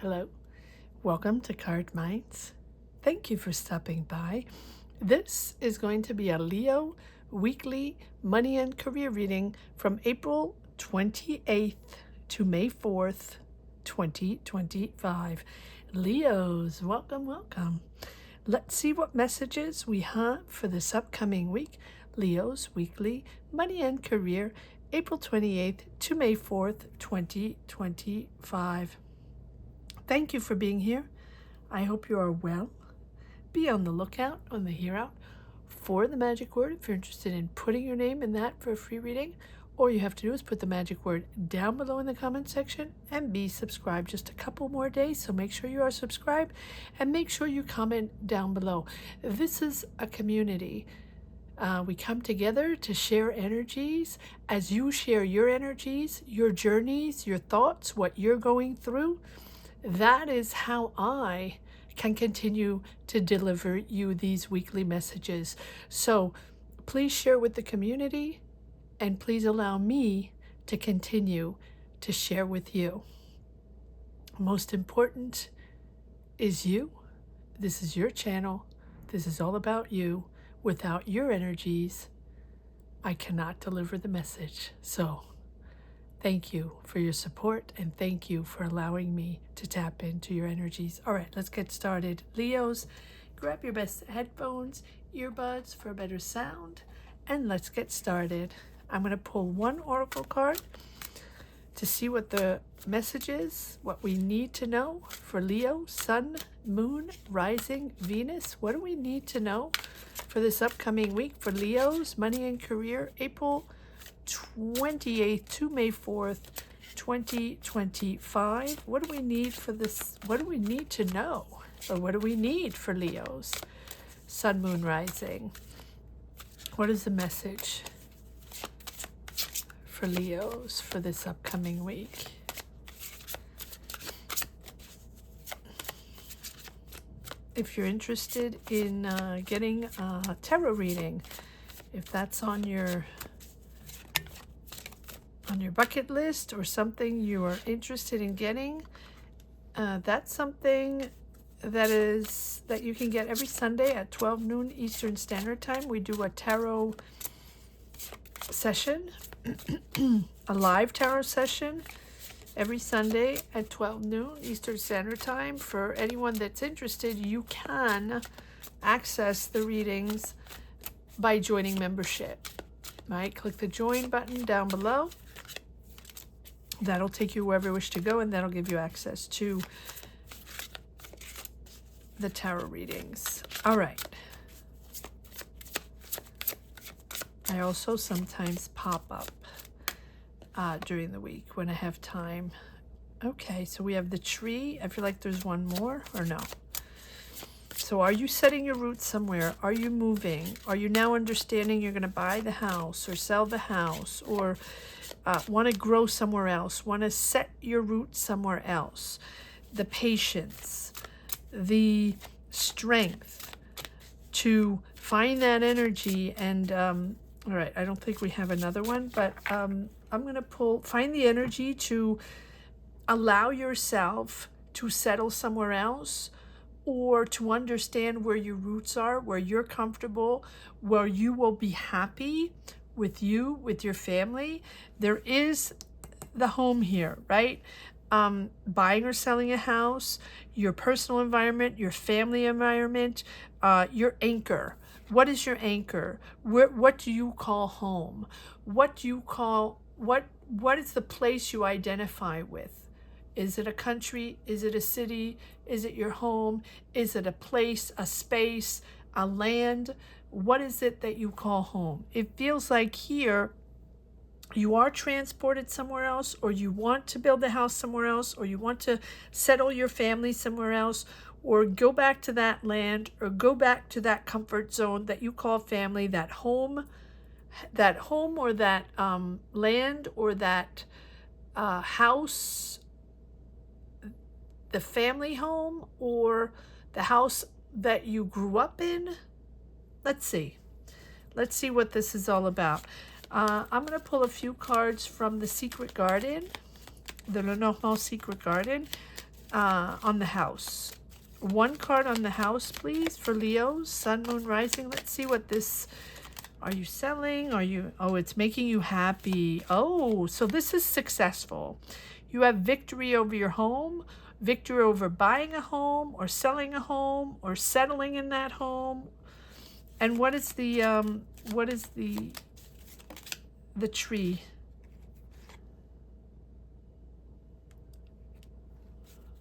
Hello, welcome to Cardminds. Thank you for stopping by. This is going to be a Leo weekly money and career reading from April 28th to May 4th, 2025. Leos, welcome, welcome. Let's see what messages we have for this upcoming week. Leo's weekly money and career, April 28th to May 4th, 2025. Thank you for being here. I hope you are well. Be on the lookout, on the hear out for the magic word if you're interested in putting your name in that for a free reading. All you have to do is put the magic word down below in the comment section and be subscribed. Just a couple more days, so make sure you are subscribed and make sure you comment down below. This is a community. We come together to share energies. As you share your energies, your journeys, your thoughts, what you're going through, that is how I can continue to deliver you these weekly messages. So please share with the community and please allow me to continue to share with you. Most important is you. This is your channel. This is all about you. Without your energies, I cannot deliver the message. So thank you for your support and thank you for allowing me to tap into your energies. All right, let's get started. Leos, grab your best headphones, earbuds for a better sound, and let's get started. I'm going to pull one oracle card to see what the message is, what we need to know for Leo, Sun, Moon, Rising, Venus. What do we need to know for this upcoming week for Leo's money and career, April 28th to May 4th, 2025. What do we need for this? What do we need to know? Or what do we need for Leo's Sun, Moon, Rising? What is the message for Leo's for this upcoming week? If you're interested in getting a tarot reading, if that's on your bucket list or something you are interested in getting, that's something that you can get every Sunday at 12 noon Eastern Standard Time. We do a tarot session, a live tarot session every Sunday at 12 noon Eastern Standard Time. For anyone that's interested, you can access the readings by joining membership. Right? Click the join button down below. That'll take you wherever you wish to go, and that'll give you access to the tarot readings. All right. I also sometimes pop up during the week when I have time. Okay, so we have the tree. I feel like there's one more, or no? So are you setting your roots somewhere? Are you moving? Are you now understanding you're going to buy the house or sell the house, or want to grow somewhere else, want to set your roots somewhere else? The patience, the strength to find that energy. And all right, I don't think we have another one, but I'm going to find the energy to allow yourself to settle somewhere else, or to understand where your roots are, where you're comfortable, where you will be happy with you, with your family. There is the home here, right? Buying or selling a house, your personal environment, your family environment, your anchor. What is your anchor? What do you call home? What do you call, what is the place you identify with? Is it a country? Is it a city? Is it your home? Is it a place, a space, a land? What is it that you call home? It feels like here you are transported somewhere else, or you want to build a house somewhere else, or you want to settle your family somewhere else, or go back to that land, or go back to that comfort zone that you call family, that home or that land, or that house, the family home, or the house that you grew up in. Let's see what this is all about. I'm going to pull a few cards from the Secret Garden, the Lenormand Secret Garden. on the house. One card on the house, please, for Leo's sun, moon, rising. Let's see what this, are you selling? Are you, oh, it's making you happy. Oh, so this is successful. You have victory over your home, victory over buying a home or selling a home or settling in that home. And what is the tree?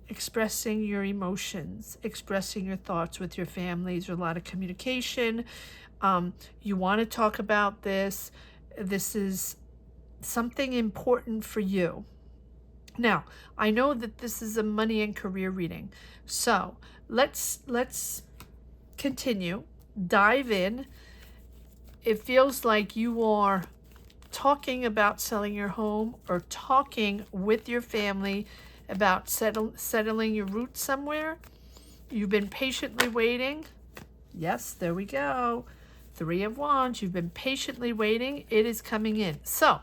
Expressing your emotions, expressing your thoughts with your families, a lot of communication. You want to talk about this. This is something important for you. Now, I know that this is a money and career reading. So let's continue. Dive in. It feels like you are talking about selling your home or talking with your family about settling your roots somewhere. You've been patiently waiting. Yes, there we go. 3 of Wands. You've been patiently waiting. It is coming in. So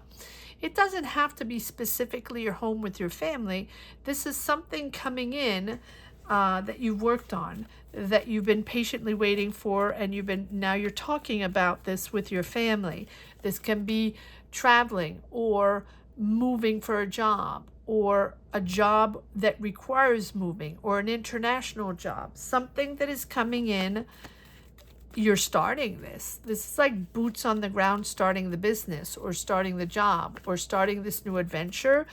it doesn't have to be specifically your home with your family. This is something coming in that you've worked on, that you've been patiently waiting for, and now you're talking about this with your family. This can be traveling or moving for a job, or a job that requires moving, or an international job, something that is coming in. You're starting this. This is like boots on the ground, starting the business or starting the job or starting this new adventure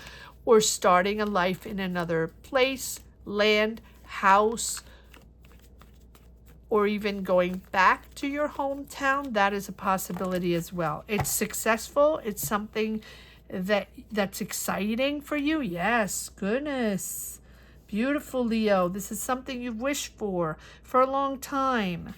or starting a life in another place, land, house, or even going back to your hometown. That is a possibility as well. It's successful. It's something that's exciting for you. Yes, goodness. Beautiful, Leo. This is something you've wished for a long time.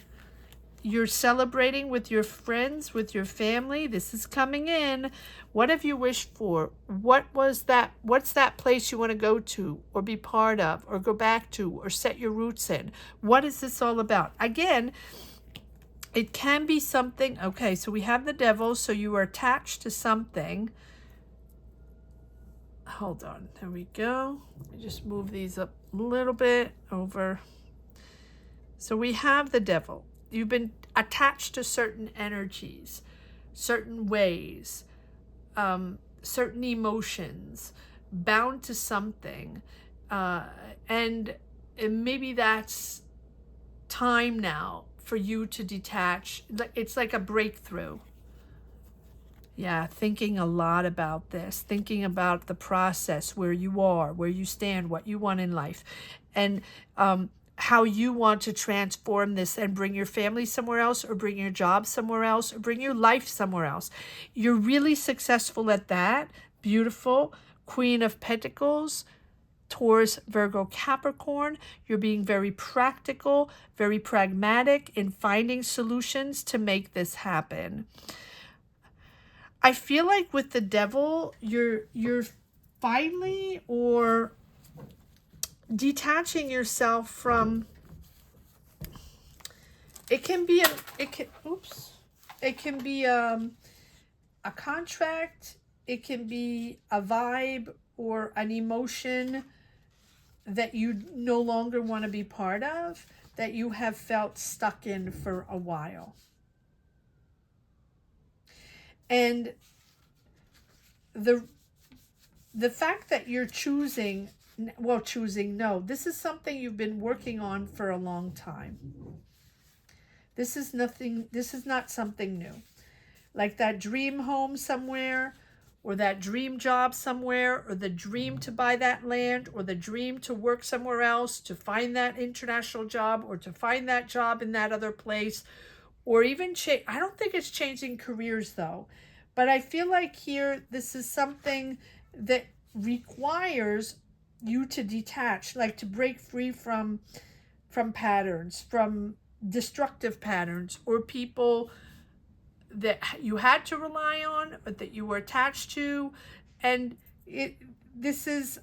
You're celebrating with your friends, with your family. This is coming in. What have you wished for? What was that? What's that place you want to go to or be part of or go back to or set your roots in? What is this all about? Again, it can be something. Okay, so we have the devil. So you are attached to something. Hold on. There we go. Let me just move these up a little bit over. So we have the devil. You've been attached to certain energies, certain ways, certain emotions, bound to something. And maybe that's time now for you to detach. It's like a breakthrough. Yeah, thinking a lot about this, thinking about the process, where you are, where you stand, what you want in life, and how you want to transform this and bring your family somewhere else, or bring your job somewhere else, or bring your life somewhere else. You're really successful at that. Beautiful. Queen of Pentacles, Taurus, Virgo, Capricorn. You're being very practical, very pragmatic in finding solutions to make this happen. I feel like with the devil, you're finally or detaching yourself from. It can be a contract. It can be a vibe or an emotion that you no longer want to be part of, that you have felt stuck in for a while. And the fact that you're choosing, this is something you've been working on for a long time. This is not something new. Like that dream home somewhere, or that dream job somewhere, or the dream to buy that land, or the dream to work somewhere else, to find that international job, or to find that job in that other place, or even change. I don't think it's changing careers though, but I feel like here this is something that requires you to detach, like to break free from patterns, from destructive patterns, or people that you had to rely on, or that you were attached to. And this is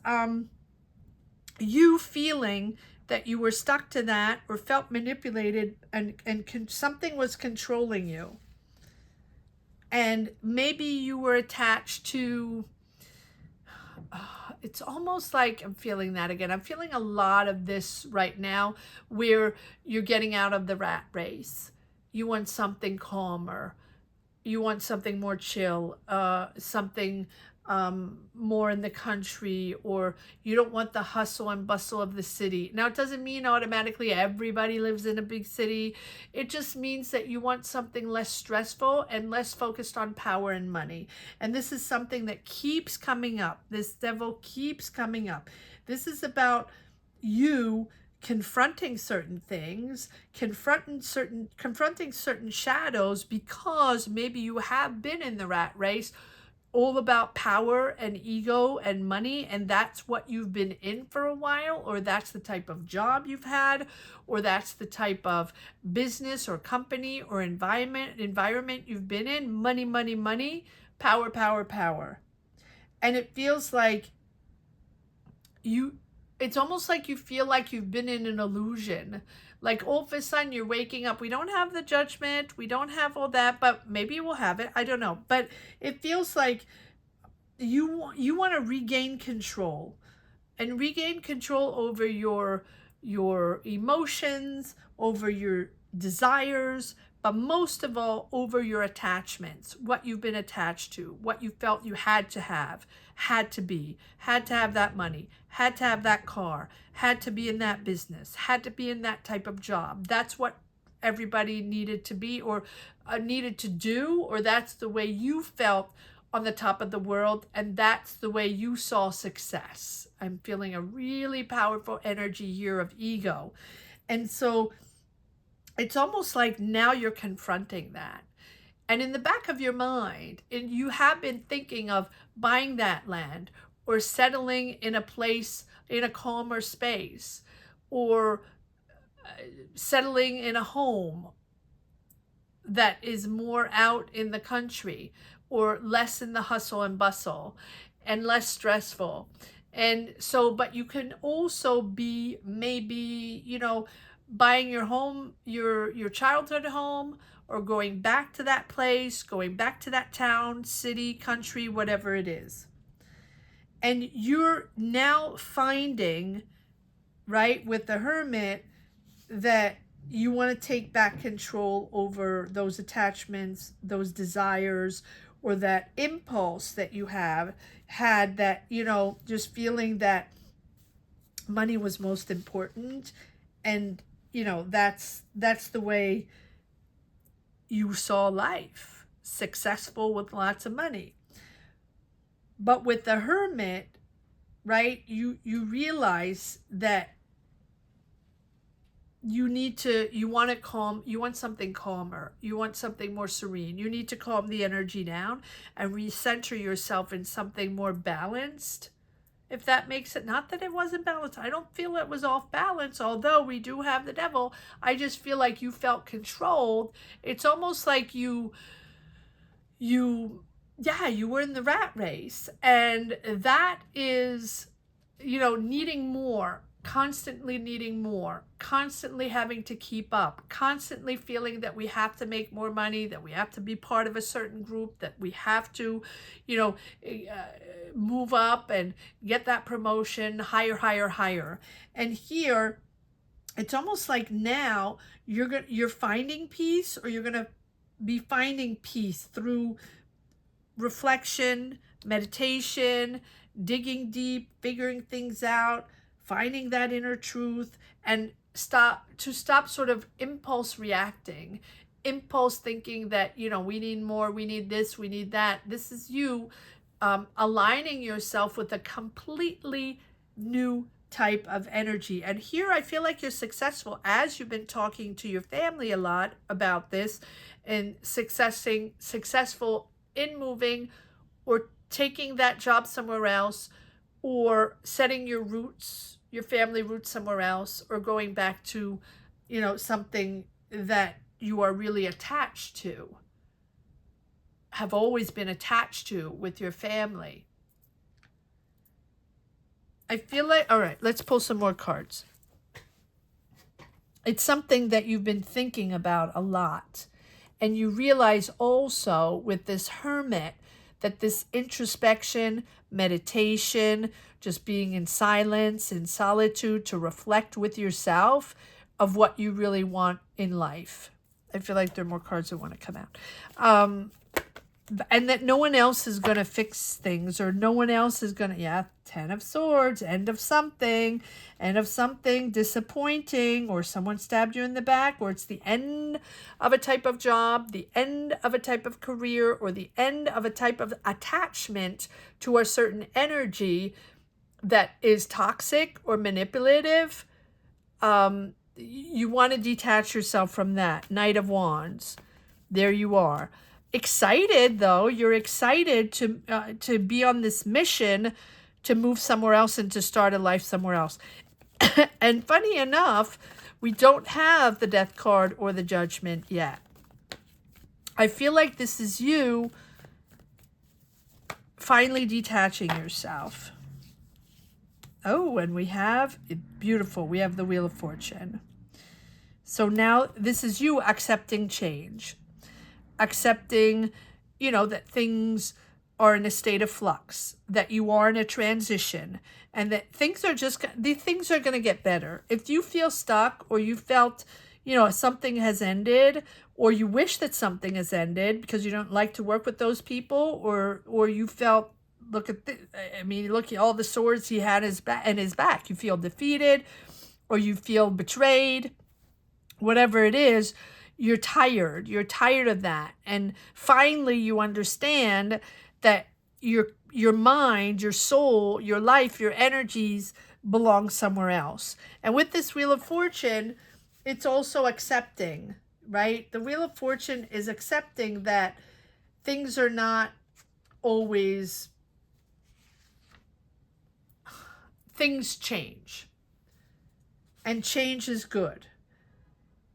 you feeling that you were stuck to that, or felt manipulated, and something was controlling you. And maybe you were attached to It's almost like I'm feeling that again. I'm feeling a lot of this right now where you're getting out of the rat race. You want something calmer. You want something more chill, something more in the country, or you don't want the hustle and bustle of the city. Now, it doesn't mean automatically everybody lives in a big city. It just means that you want something less stressful and less focused on power and money. And this is something that keeps coming up. This devil keeps coming up. This is about you confronting certain things, confronting certain shadows, because maybe you have been in the rat race all about power and ego and money, and that's what you've been in for a while, or that's the type of job you've had, or that's the type of business or company or environment you've been in. Money, money, money, power, power, power. And it feels like it's almost like you feel like you've been in an illusion. Like all of a sudden you're waking up. We don't have the judgment. We don't have all that, but maybe we'll have it. I don't know. But it feels like you want to regain control, and regain control over your emotions, over your desires, but most of all over your attachments, what you've been attached to, what you felt you had to have, had to be, had to have that money, had to have that car, had to be in that business, had to be in that type of job. That's what everybody needed to be, or needed to do, or that's the way you felt on the top of the world, and that's the way you saw success. I'm feeling a really powerful energy here of ego. And so it's almost like now you're confronting that. And in the back of your mind, and you have been thinking of buying that land, or settling in a place, in a calmer space, or settling in a home that is more out in the country, or less in the hustle and bustle, and less stressful. And so, but you can also be maybe, buying your home, your childhood home, or going back to that place, going back to that town, city, country, whatever it is. And you're now finding, right, with the Hermit, that you want to take back control over those attachments, those desires, or that impulse that you have had, that, just feeling that money was most important. And, that's the way you saw life, successful with lots of money. But with the Hermit, right, you realize that you want something calmer. You want something more serene. You need to calm the energy down and recenter yourself in something more balanced. If that makes it, not that it wasn't balanced. I don't feel it was off balance, although we do have the devil. I just feel like you felt controlled. It's almost like you were in the rat race, and that is, needing more, constantly needing more, constantly having to keep up, constantly feeling that we have to make more money, that we have to be part of a certain group, that we have to, move up and get that promotion, higher, higher, higher. And here, it's almost like now you're finding peace, or you're going to be finding peace through reflection, meditation, digging deep, figuring things out, finding that inner truth, and stop sort of impulse reacting, impulse thinking that, we need more, we need this, we need that. This is you aligning yourself with a completely new type of energy. And here I feel like you're successful, as you've been talking to your family a lot about this, and successful in moving, or taking that job somewhere else, or setting your roots, your family roots somewhere else, or going back to, something that you are really attached to, have always been attached to with your family. I feel like, all right, let's pull some more cards. It's something that you've been thinking about a lot. And you realize also with this Hermit that this introspection, meditation, just being in silence, in solitude, to reflect with yourself of what you really want in life. I feel like there are more cards that want to come out. And that no one else is going to fix things, or no one else is going to, yeah, 10 of Swords, end of something, disappointing, or someone stabbed you in the back, or it's the end of a type of job, the end of a type of career, or the end of a type of attachment to a certain energy that is toxic or manipulative. You want to detach yourself from that. Knight of Wands. There you are. Excited, though. You're excited to be on this mission to move somewhere else and to start a life somewhere else. And funny enough, we don't have the Death card or the Judgment yet. I feel like this is you finally detaching yourself. Oh, and we have, beautiful, we have the Wheel of Fortune. So now this is you accepting change. Accepting, you know, that things are in a state of flux, that you are in a transition, and that things are going to get better. If you feel stuck, or you felt, you know, something has ended, or you wish that something has ended because you don't like to work with those people, or you felt, look at all the swords he had in his back. You feel defeated, or you feel betrayed, whatever it is. You're tired of that. And finally you understand that your mind, your soul, your life, your energies belong somewhere else. And with this Wheel of Fortune, it's also accepting, right? The Wheel of Fortune is accepting that things are not always, things change. And change is good.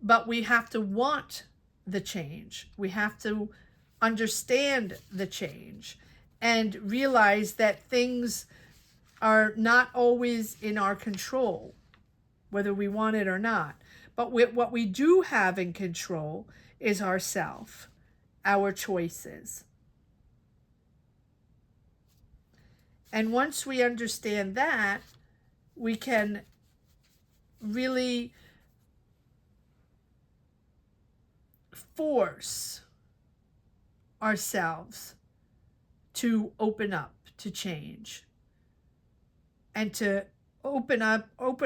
But we have to want the change. We have to understand the change and realize that things are not always in our control, whether we want it or not. But what we do have in control is ourself, our choices. And once we understand that, we can really force ourselves to open up to change, and to open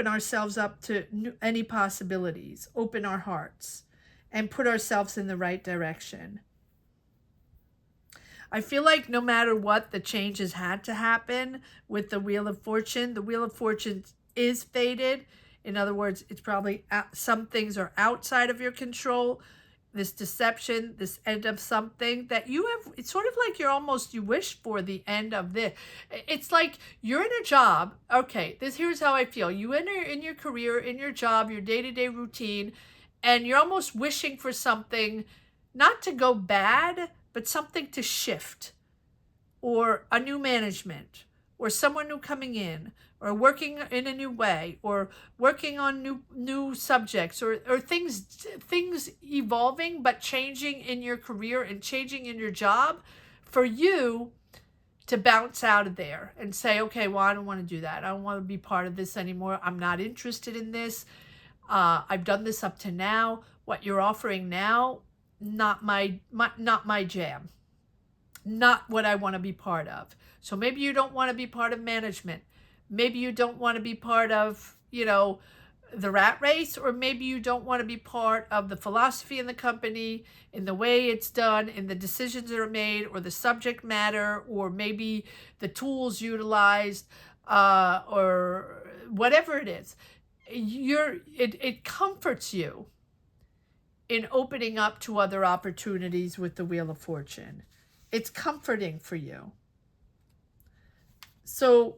ourselves up to any possibilities, open our hearts, and put ourselves in the right direction. I feel like no matter what, the changes had to happen with the Wheel of Fortune. The Wheel of Fortune is fated. In other words, it's probably some things are outside of your control. This deception, this end of something that you have, it's sort of like you wish for the end of this. It's like you're in a job. Okay, here's how I feel. You enter in your career, in your job, your day-to-day routine, and you're almost wishing for something not to go bad, but something to shift, or a new management, or someone new coming in, or working in a new way, or working on new subjects, or things evolving, but changing in your career and changing in your job, for you to bounce out of there and say, okay, well, I don't want to do that. I don't want to be part of this anymore. I'm not interested in this. I've done this up to now. What you're offering now, not my jam. Not what I want to be part of. So maybe you don't want to be part of management. Maybe you don't want to be part of, the rat race, or maybe you don't want to be part of the philosophy in the company, in the way it's done, in the decisions that are made, or the subject matter, or maybe the tools utilized, or whatever it is. It comforts you in opening up to other opportunities with the Wheel of Fortune. It's comforting for you. So,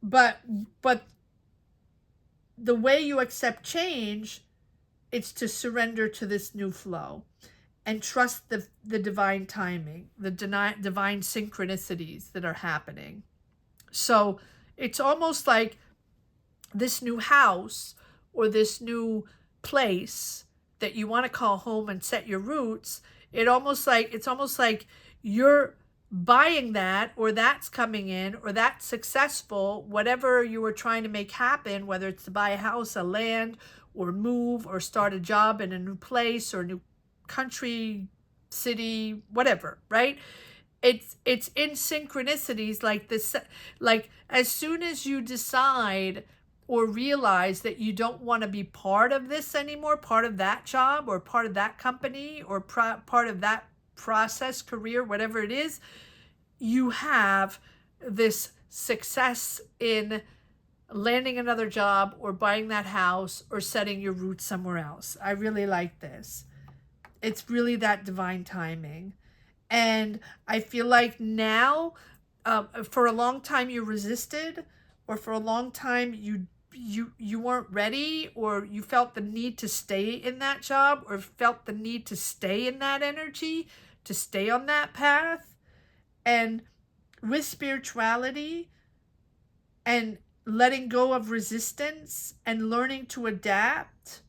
but the way you accept change, it's to surrender to this new flow and trust the divine timing, the divine synchronicities that are happening. So it's almost like this new house or this new place that you want to call home and set your roots, it's almost like you're buying that, or that's coming in, or that's successful, whatever you were trying to make happen, whether it's to buy a house, a land, or move, or start a job in a new place, or a new country, city, whatever, right? It's in synchronicities like this. Like as soon as you decide or realize that you don't want to be part of this anymore, part of that job, or part of that company, or part of that process, career, whatever it is, you have this success in landing another job, or buying that house, or setting your roots somewhere else. I really like this. It's really that divine timing. And I feel like now, for a long time you resisted, or for a long time you weren't ready, or you felt the need to stay in that job, or felt the need to stay in that energy, to stay on that path. And with spirituality and letting go of resistance and learning to adapt,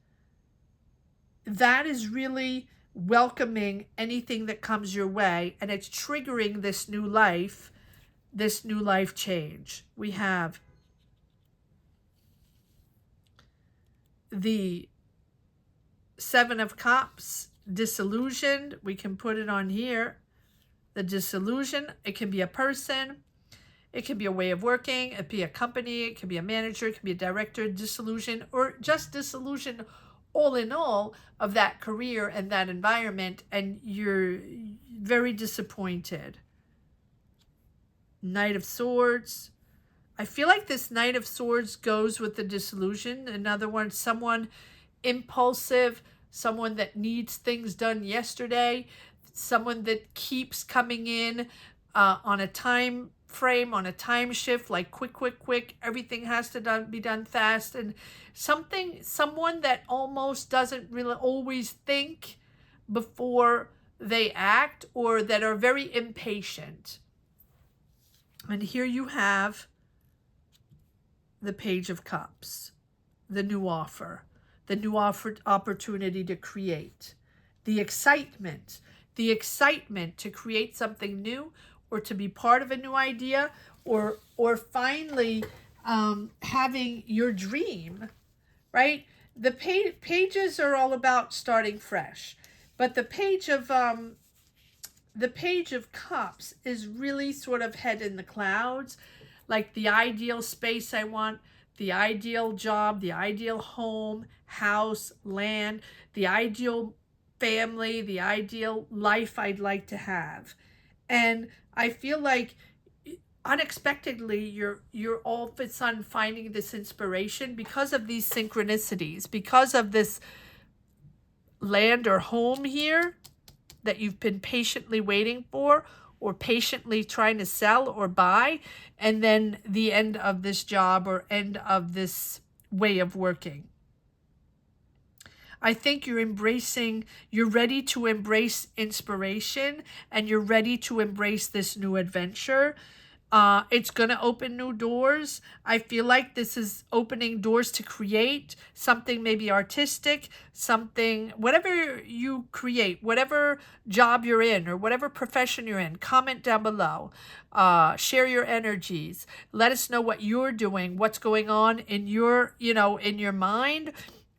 that is really welcoming anything that comes your way, and it's triggering this new life change. We have the Seven of Cups, disillusioned. We can put it on here. The disillusion, it can be a person, it can be a way of working, it can be a company, it can be a manager, it can be a director, disillusion, or just disillusion all in all of that career and that environment, and you're very disappointed. Knight of Swords. I feel like this Knight of Swords goes with the disillusion. In other words, someone impulsive, someone that needs things done yesterday, someone that keeps coming in on a time frame, on a time shift, like quick, everything has to be done fast, and someone that almost doesn't really always think before they act, or that are very impatient. And here you have the Page of Cups, the new offer, opportunity to create, the excitement to create something new, or to be part of a new idea, or finally having your dream, right? The pages are all about starting fresh, but the Page of Cups is really sort of head in the clouds, like the ideal space I want, the ideal job, the ideal home, house, land, the ideal family, the ideal life I'd like to have. And I feel like unexpectedly you're all of a sudden finding this inspiration because of these synchronicities, because of this land or home here that you've been patiently waiting for, or patiently trying to sell or buy, and then the end of this job, or end of this way of working. I think you're ready to embrace inspiration, and you're ready to embrace this new adventure. It's going to open new doors. I feel like this is opening doors to create something, maybe artistic, something, whatever you create, whatever job you're in, or whatever profession you're in. Comment down below. Share your energies. Let us know what you're doing, what's going on in your, in your mind,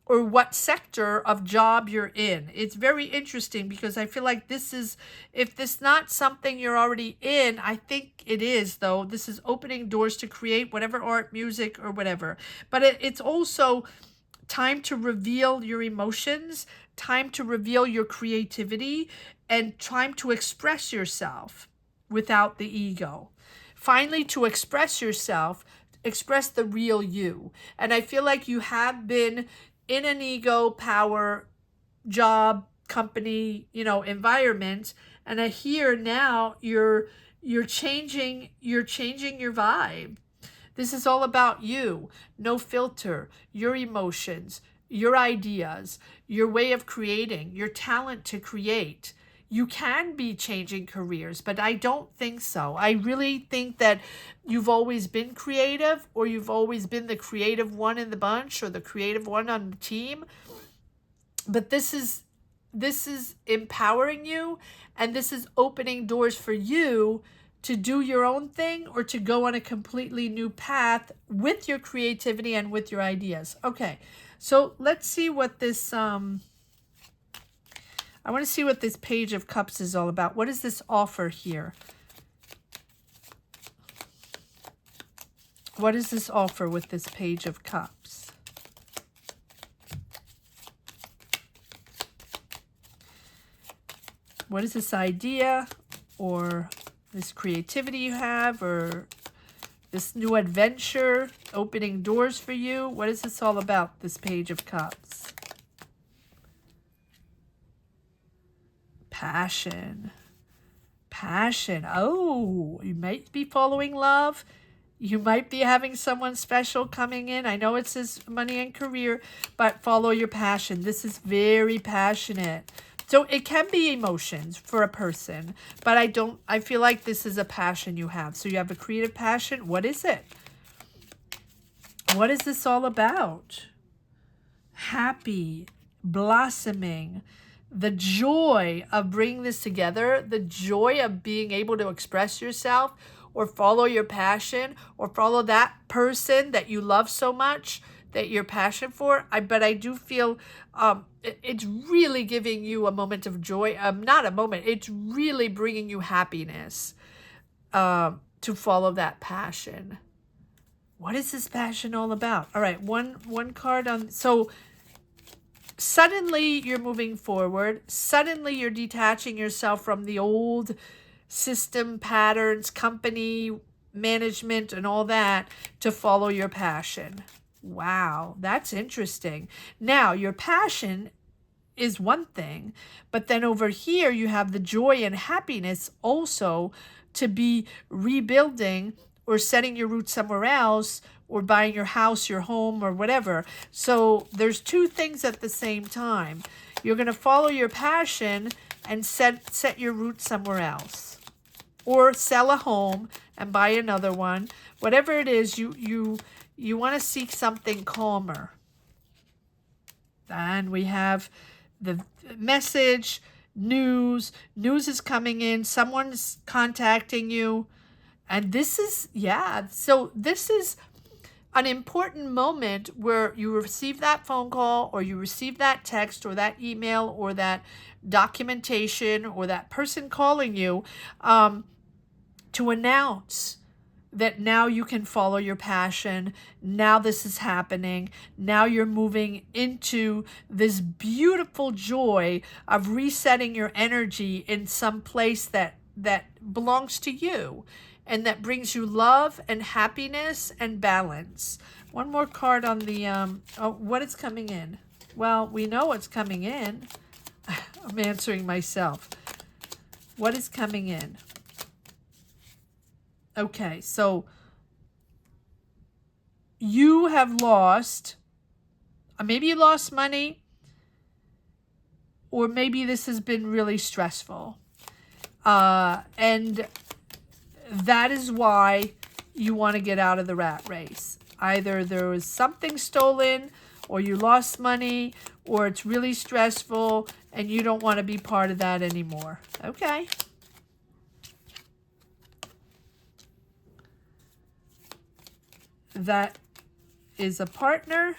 or what sector of job you're in. It's very interesting, because I feel like this is, if this not something you're already in, I think it is, though. This is opening doors to create whatever art, music, or whatever. But it's also time to reveal your emotions, time to reveal your creativity, and time to express yourself without the ego. Finally, to express yourself, express the real you. And I feel like you have been in an ego, power, job, company, environment, and I hear now you're changing your vibe. This is all about you, no filter, your emotions, your ideas, your way of creating, your talent to create. You can be changing careers, but I don't think so. I really think that you've always been creative, or you've always been the creative one in the bunch, or the creative one on the team. But this is this is empowering you, and this is opening doors for you to do your own thing or to go on a completely new path with your creativity and with your ideas. Okay, so let's see what this, I want to see what this Page of Cups is all about. What does this offer here? What does this offer with this Page of Cups? What is this idea or this creativity you have, or this new adventure opening doors for you? What is this all about, this Page of Cups? Passion. Passion. Oh, you might be following love. You might be having someone special coming in. I know it says money and career, but follow your passion. This is very passionate. So it can be emotions for a person, but I feel like this is a passion you have. So you have a creative passion. What is it? What is this all about? Happy, blossoming, the joy of bringing this together, the joy of being able to express yourself or follow your passion or follow that person that you love so much, that you're passionate for. But I do feel it's really giving you a moment of joy. Not a moment. It's really bringing you happiness to follow that passion. What is this passion all about? All right, one card on. So suddenly you're moving forward. Suddenly you're detaching yourself from the old system, patterns, company, management, and all that to follow your passion. Wow, that's interesting. Now, your passion is one thing, but then over here you have the joy and happiness also to be rebuilding or setting your roots somewhere else or buying your house, your home, or whatever. So there's two things at the same time. You're going to follow your passion and set your roots somewhere else, or sell a home and buy another one. Whatever it is, you want to seek something calmer. And we have the message, news. News is coming in. Someone's contacting you. And this is, so this is an important moment where you receive that phone call or you receive that text or that email or that documentation or that person calling you to announce that now you can follow your passion. Now this is happening. Now you're moving into this beautiful joy of resetting your energy in some place that belongs to you and that brings you love and happiness and balance. One more card on the, what is coming in? Well, we know what's coming in. I'm answering myself. What is coming in? Okay, so you have lost, maybe you lost money, or maybe this has been really stressful. And that is why you want to get out of the rat race. Either there was something stolen, or you lost money, or it's really stressful, and you don't want to be part of that anymore. Okay. That is a partner.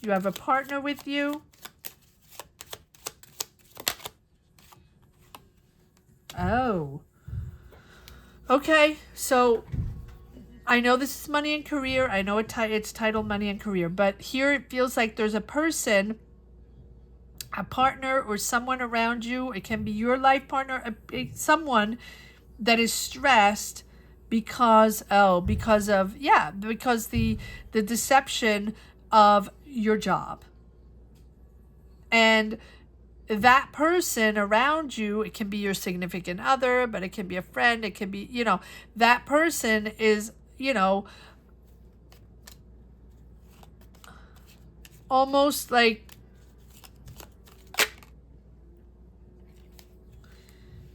You have a partner with you. Oh. Okay, so I know this is money and career. I know it's titled money and career, but here it feels like there's a person, a partner or someone around you. It can be your life partner, someone that is stressed because of the deception of your job. And that person around you, it can be your significant other, but it can be a friend, it can be, that person is, almost like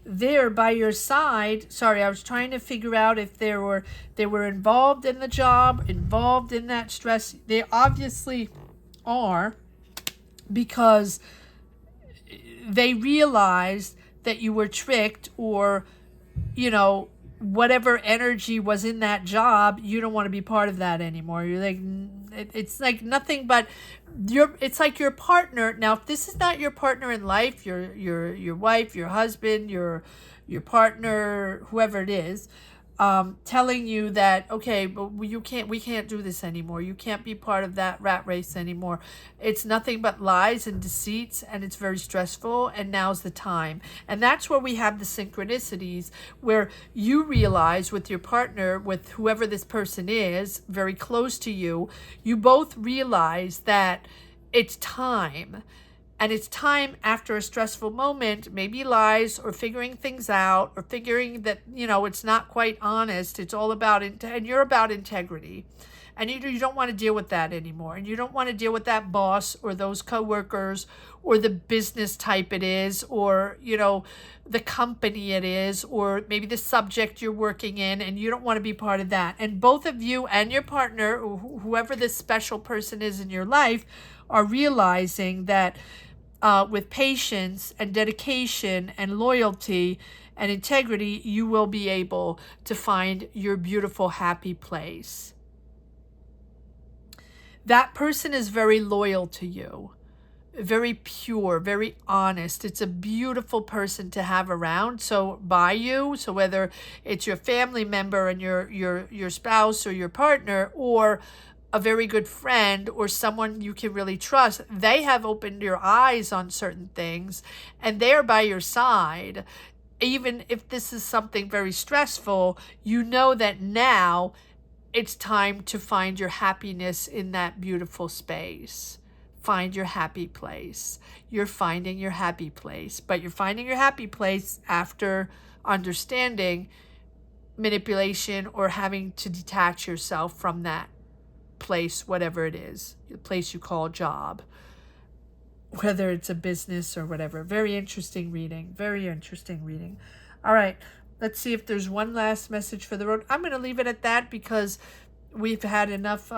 there by your side. Sorry, I was trying to figure out if they were involved in the job, involved in that stress. They obviously are, because they realized that you were tricked, or, you know, whatever energy was in that job, you don't want to be part of that anymore. You're like, it's like nothing but it's like your partner. Now, if this is not your partner in life, your wife, your husband, your partner, whoever it is, telling you that, okay, but we can't do this anymore. You can't be part of that rat race anymore. It's nothing but lies and deceits, and it's very stressful, and now's the time. And that's where we have the synchronicities, where you realize with your partner, with whoever this person is, very close to you, you both realize that it's time. And it's time after a stressful moment, maybe lies or figuring things out, or figuring that, you know, it's not quite honest. It's all about, and you're about integrity. And you don't want to deal with that anymore. And you don't want to deal with that boss or those coworkers or the business type it is, or, you know, the company it is, or maybe the subject you're working in, and you don't want to be part of that. And both of you and your partner, or whoever this special person is in your life, are realizing that with patience and dedication and loyalty and integrity, you will be able to find your beautiful, happy place. That person is very loyal to you, very pure, very honest. It's a beautiful person to have around. So by you, so whether it's your family member and your spouse or your partner, or a very good friend or someone you can really trust, they have opened your eyes on certain things, and they're by your side. Even if this is something very stressful, you know that now it's time to find your happiness in that beautiful space. Find your happy place. You're finding your happy place, but you're finding your happy place after understanding manipulation, or having to detach yourself from that place, whatever it is, the place you call job, whether it's a business or whatever. Very interesting reading. Very interesting reading. All right, let's see if there's one last message for the road. I'm going to leave it at that because we've had enough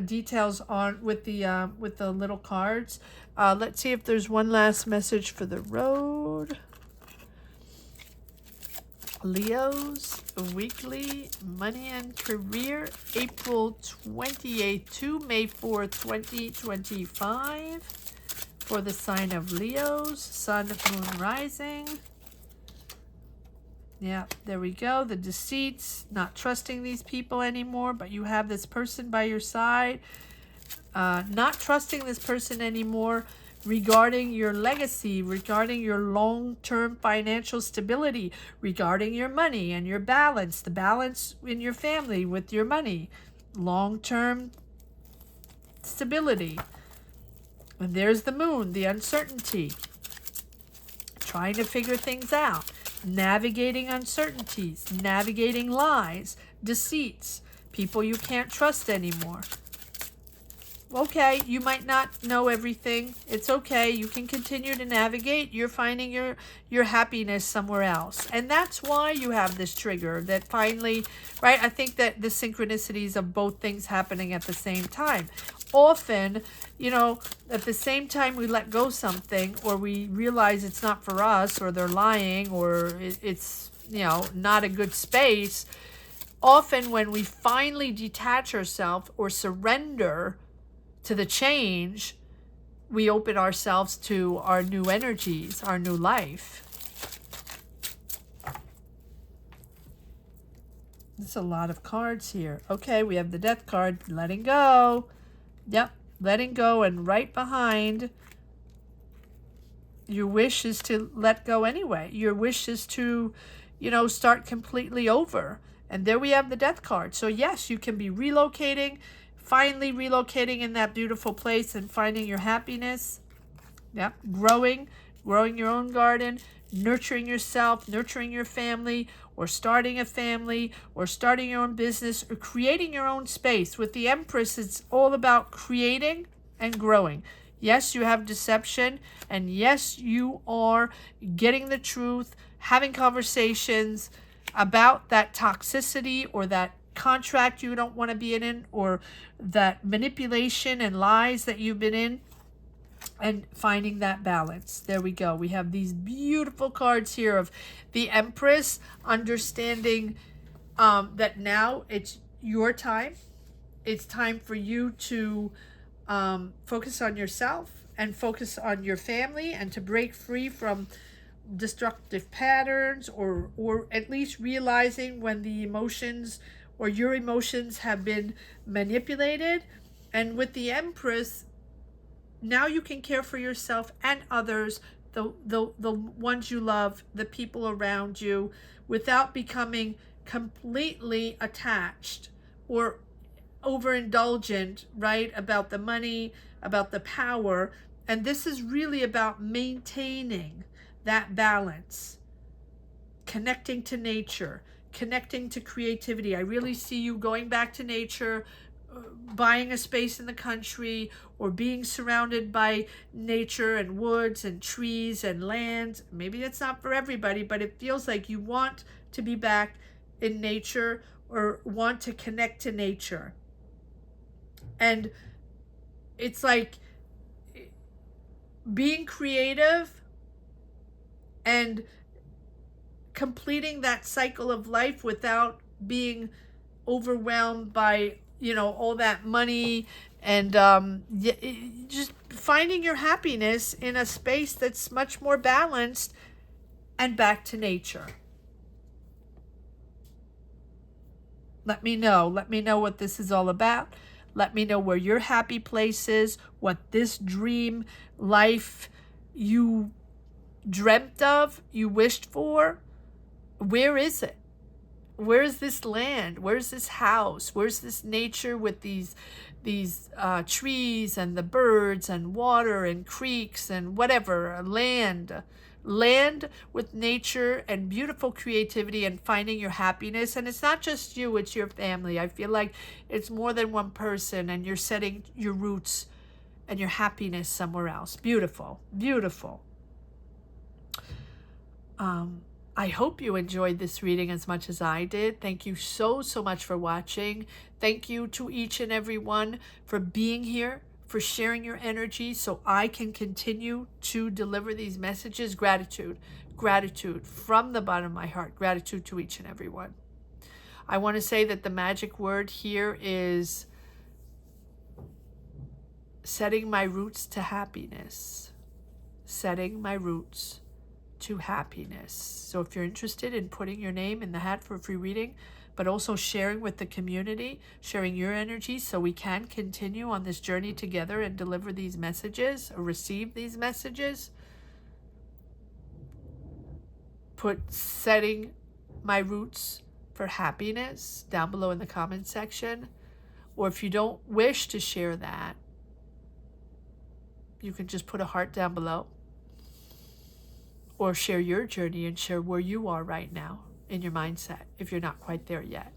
details on with the little cards. Let's see if there's one last message for the road. Leo's weekly money and career, April 28th to May 4th, 2025, for the sign of Leo's, sun, moon, rising. Yeah, there we go. The deceits, not trusting these people anymore, but you have this person by your side. Not trusting this person anymore regarding your legacy, regarding your long-term financial stability, regarding your money and your balance, the balance in your family with your money, long-term stability. And there's the moon, the uncertainty, trying to figure things out, navigating uncertainties, navigating lies, deceits, people you can't trust anymore. Okay, you might not know everything. It's okay. You can continue to navigate. You're finding your happiness somewhere else. And that's why you have this trigger that finally, right? I think that the synchronicities of both things happening at the same time. Often, you know, at the same time we let go something, or we realize it's not for us, or they're lying, or it's, you know, not a good space. Often when we finally detach ourselves or surrender to the change, we open ourselves to our new energies, our new life. There's a lot of cards here. Okay, we have the death card, letting go. Yep, letting go, and right behind, your wish is to let go anyway. Your wish is to, you know, start completely over. And there we have the death card. So yes, you can be relocating, finally relocating in that beautiful place and finding your happiness. Yep, growing your own garden, nurturing yourself, nurturing your family, or starting a family, or starting your own business, or creating your own space. With the Empress, it's all about creating and growing. Yes, you have deception, and yes, you are getting the truth, having conversations about that toxicity or that contract you don't want to be in, or that manipulation and lies that you've been in. and finding that balance. There we go. We have these beautiful cards here of the Empress, understanding that now it's your time. It's time for you to focus on yourself and focus on your family, and to break free from destructive patterns, or at least realizing when the emotions or your emotions have been manipulated. And with the Empress, now you can care for yourself and others, the ones you love, the people around you, without becoming completely attached or overindulgent, right? About the money, about the power. And this is really about maintaining that balance, connecting to nature, connecting to creativity. I really see you going back to nature, buying a space in the country, or being surrounded by nature and woods and trees and land. Maybe it's not for everybody, but it feels like you want to be back in nature, or want to connect to nature. And it's like being creative and completing that cycle of life without being overwhelmed by, you know, all that money, and just finding your happiness in a space that's much more balanced and back to nature. Let me know what this is all about. Let me know where your happy place is, what this dream life you dreamt of, you wished for. Where is it? Where is this land? Where's this house? Where's this nature with these trees and the birds and water and creeks and whatever, land with nature and beautiful creativity, and finding your happiness. And it's not just you, it's your family. I feel like it's more than one person, and you're setting your roots and your happiness somewhere else. Beautiful, beautiful. I hope you enjoyed this reading as much as I did. Thank you so much for watching. Thank you to each and every one for being here, for sharing your energy so I can continue to deliver these messages. Gratitude from the bottom of my heart. Gratitude to each and every one. I want to say that the magic word here is setting my roots to happiness. Setting my roots to happiness. So if you're interested in putting your name in the hat for a free reading, but also sharing with the community, sharing your energy so we can continue on this journey together and deliver these messages or receive these messages, put setting my roots for happiness down below in the comment section. Or if you don't wish to share that, you can just put a heart down below. Or share your journey and share where you are right now in your mindset if you're not quite there yet.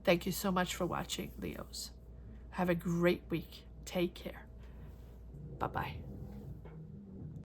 Thank you so much for watching, Leos. Have a great week. Take care. Bye-bye.